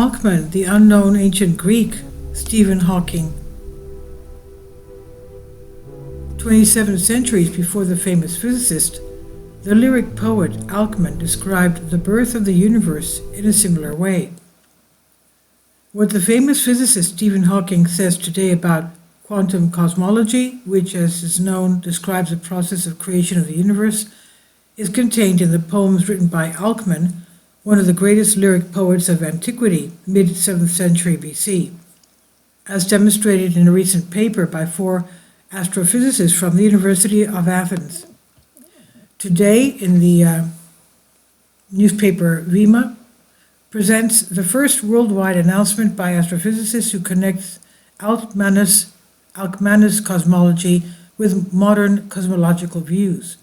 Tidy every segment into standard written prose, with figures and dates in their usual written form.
Alcman, the unknown ancient Greek, Stephen Hawking. 27 centuries before the famous physicist, the lyric poet Alcman described the birth of the universe in a similar way. What the famous physicist Stephen Hawking says today about quantum cosmology, which, as is known, describes the process of creation of the universe, is contained in the poems written by Alcman, one of the greatest lyric poets of antiquity, mid-7th century BC, as demonstrated in a recent paper by 4 astrophysicists from the University of Athens. Today, in the newspaper Vima, presents the first worldwide announcement by astrophysicists who connects Alcmanus cosmology with modern cosmological views.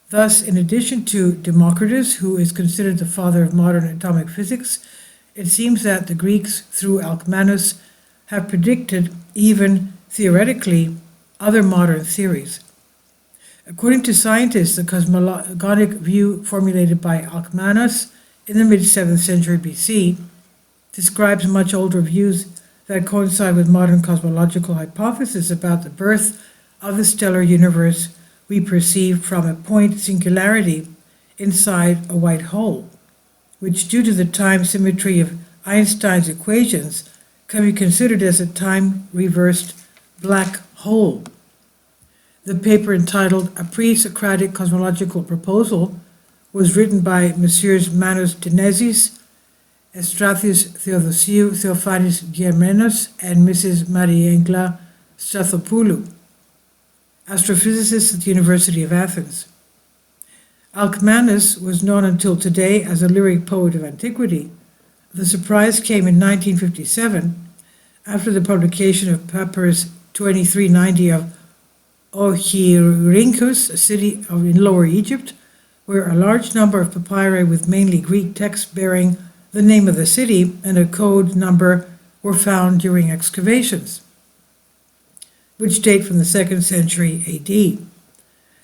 Thus, in addition to Democritus, who is considered the father of modern atomic physics, it seems that the Greeks, through Alcmanus, have predicted, even theoretically, other modern theories. According to scientists, the cosmogonic view formulated by Alcmanus in the mid-7th century BC describes much older views that coincide with modern cosmological hypotheses about the birth of the stellar universe we perceive from a point singularity inside a white hole, which, due to the time symmetry of Einstein's equations, can be considered as a time-reversed black hole. The paper, entitled A Pre-Socratic Cosmological Proposal, was written by Messrs. Manos Dennezis, Estrathios Theodosiou, Theophanis Germenos, and Mrs. Mariangela Strathopoulou, astrophysicists at the University of Athens. Alcmanus was known until today as a lyric poet of antiquity. The surprise came in 1957, after the publication of Papyrus 2390 of Oxyrhynchus, a city in Lower Egypt, where a large number of papyri with mainly Greek texts bearing the name of the city and a code number were found during excavations, which date from the 2nd century AD.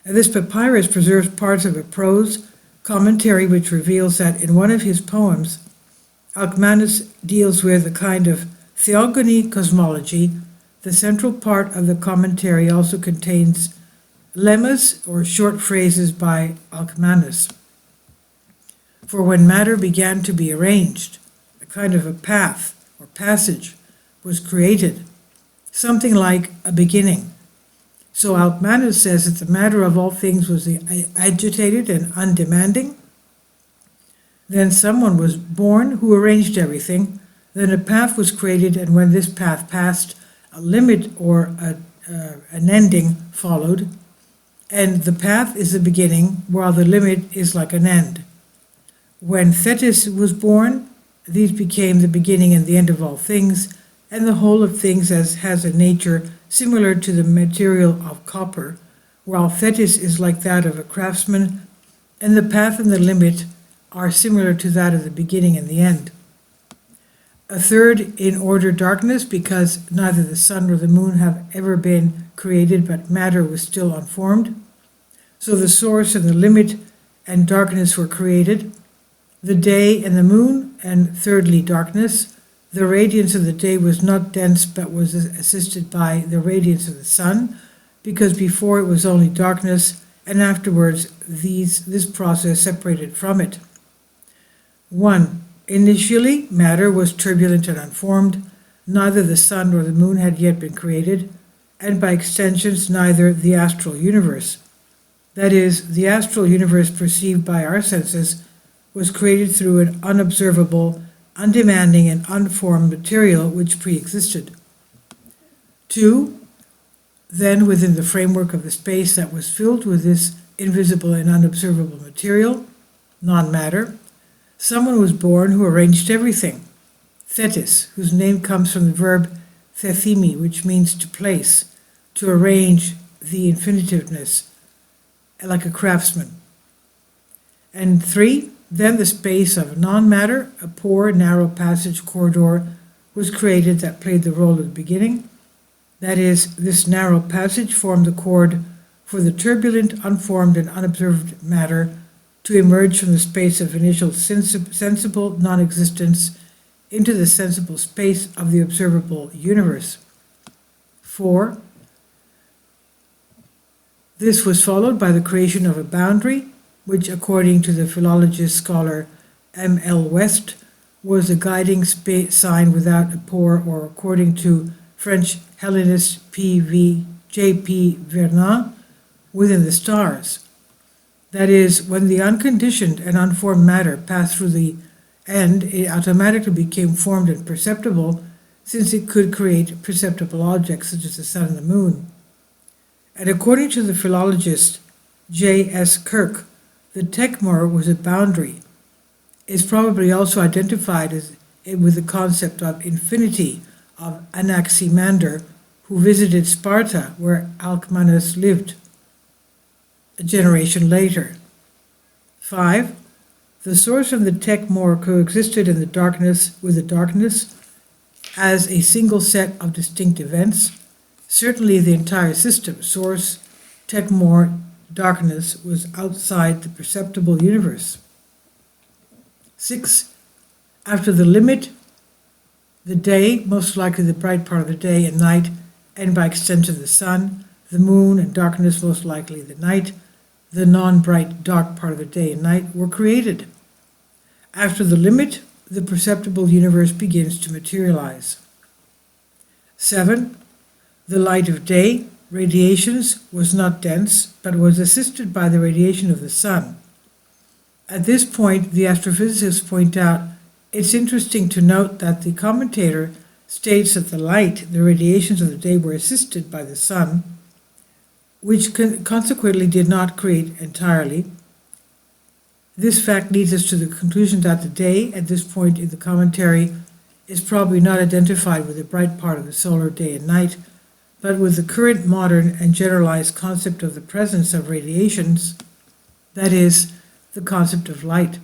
And this papyrus preserves parts of a prose commentary which reveals that in one of his poems, Alcmanus deals with a kind of theogony cosmology. The central part of the commentary also contains lemmas, or short phrases by Alcmanus. For when matter began to be arranged, a kind of a path or passage was created, something like a beginning. So Alcmanus says that the matter of all things was agitated and undemanding. Then someone was born who arranged everything. Then a path was created, and when this path passed, a limit or an ending followed, and the path is the beginning, while the limit is like an end. When Thetis was born, these became the beginning and the end of all things, and the whole of things has a nature similar to the material of copper, while Thetis is like that of a craftsman, and the path and the limit are similar to that of the beginning and the end. A third in order darkness, because neither the sun nor the moon have ever been created, but matter was still unformed. So the source and the limit and darkness were created, the day and the moon, and thirdly darkness. The radiance of the day was not dense, but was assisted by the radiance of the sun, because before it was only darkness, and afterwards this process separated from it. 1. Initially, matter was turbulent and unformed. Neither the sun nor the moon had yet been created, and by extensions, neither the astral universe. That is, the astral universe perceived by our senses was created through an unobservable, undemanding, and unformed material which pre-existed. 2. Then, within the framework of the space that was filled with this invisible and unobservable material, non-matter, someone was born who arranged everything, Thetis, whose name comes from the verb thethimi, which means to place, to arrange the infinitiveness, like a craftsman. And 3, then the space of non-matter, a poor, narrow passage corridor, was created that played the role of the beginning. That is, this narrow passage formed the chord for the turbulent, unformed, and unobserved matter to emerge from the space of initial sensible non-existence into the sensible space of the observable universe. 4. This was followed by the creation of a boundary, which, according to the philologist scholar M.L. West, was a guiding sign without a pore, or according to French Hellenist J.P. Vernon, within the stars. That is, when the unconditioned and unformed matter passed through the end, it automatically became formed and perceptible, since it could create perceptible objects such as the sun and the moon. And according to the philologist J.S. Kirk, the Tekmor was a boundary. It's probably also identified with the concept of infinity of Anaximander, who visited Sparta, where Alcmanus lived a generation later. 5. The source and the Tekmor coexisted in the darkness with the darkness as a single set of distinct events. Certainly the entire system, source, Tekmor, darkness, was outside the perceptible universe. 6. After the limit, the day, most likely the bright part of the day, and night, and by extension the sun, the moon, and darkness, most likely the night, the non-bright dark part of the day and night, were created. After the limit, the perceptible universe begins to materialize. 7. The light of day, radiations, was not dense, but was assisted by the radiation of the sun. At this point, the astrophysicists point out it's interesting to note that the commentator states that the light, the radiations of the day, were assisted by the sun, which consequently did not create entirely. This fact leads us to the conclusion that the day, at this point in the commentary, is probably not identified with the bright part of the solar day and night, but with the current modern and generalized concept of the presence of radiations, that is, the concept of light.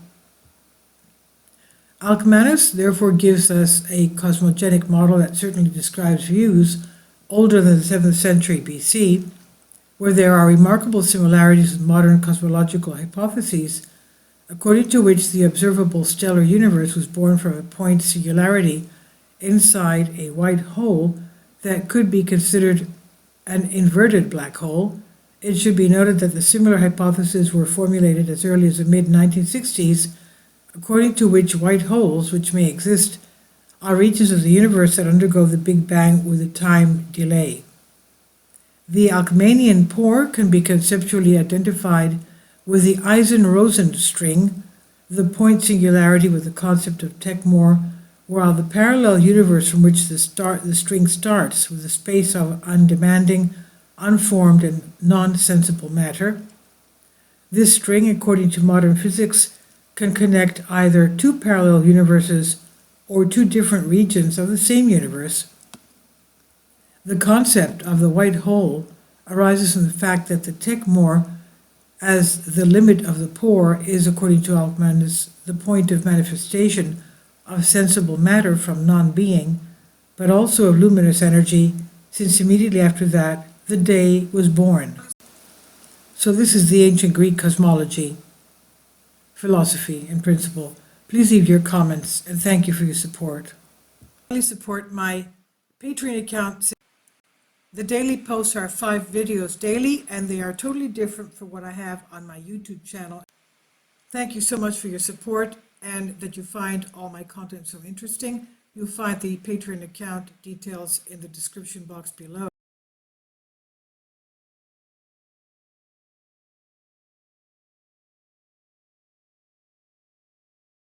Alcmanus therefore gives us a cosmogenic model that certainly describes views older than the 7th century BC, where there are remarkable similarities with modern cosmological hypotheses, according to which the observable stellar universe was born from a point singularity inside a white hole that could be considered an inverted black hole. It should be noted that the similar hypotheses were formulated as early as the mid-1960s, according to which white holes, which may exist, are regions of the universe that undergo the Big Bang with a time delay. The Alcmanian pore can be conceptually identified with the Eisen-Rosen string, the point singularity with the concept of Tekmor, while the parallel universe from which the string starts with a space of undemanding, unformed, and non-sensible matter. This string, according to modern physics, can connect either two parallel universes or two different regions of the same universe. The concept of the white hole arises from the fact that the Tekmor, as the limit of the pore, is, according to Alcmanus, the point of manifestation of sensible matter from non-being, but also of luminous energy, since immediately after that, the day was born. So this is the ancient Greek cosmology, philosophy, and principle. Please leave your comments, and thank you for your support. Please support my Patreon account. The daily posts are 5 videos daily, and they are totally different from what I have on my YouTube channel. Thank you so much for your support and that you find all my content so interesting. You'll find the Patreon account details in the description box below.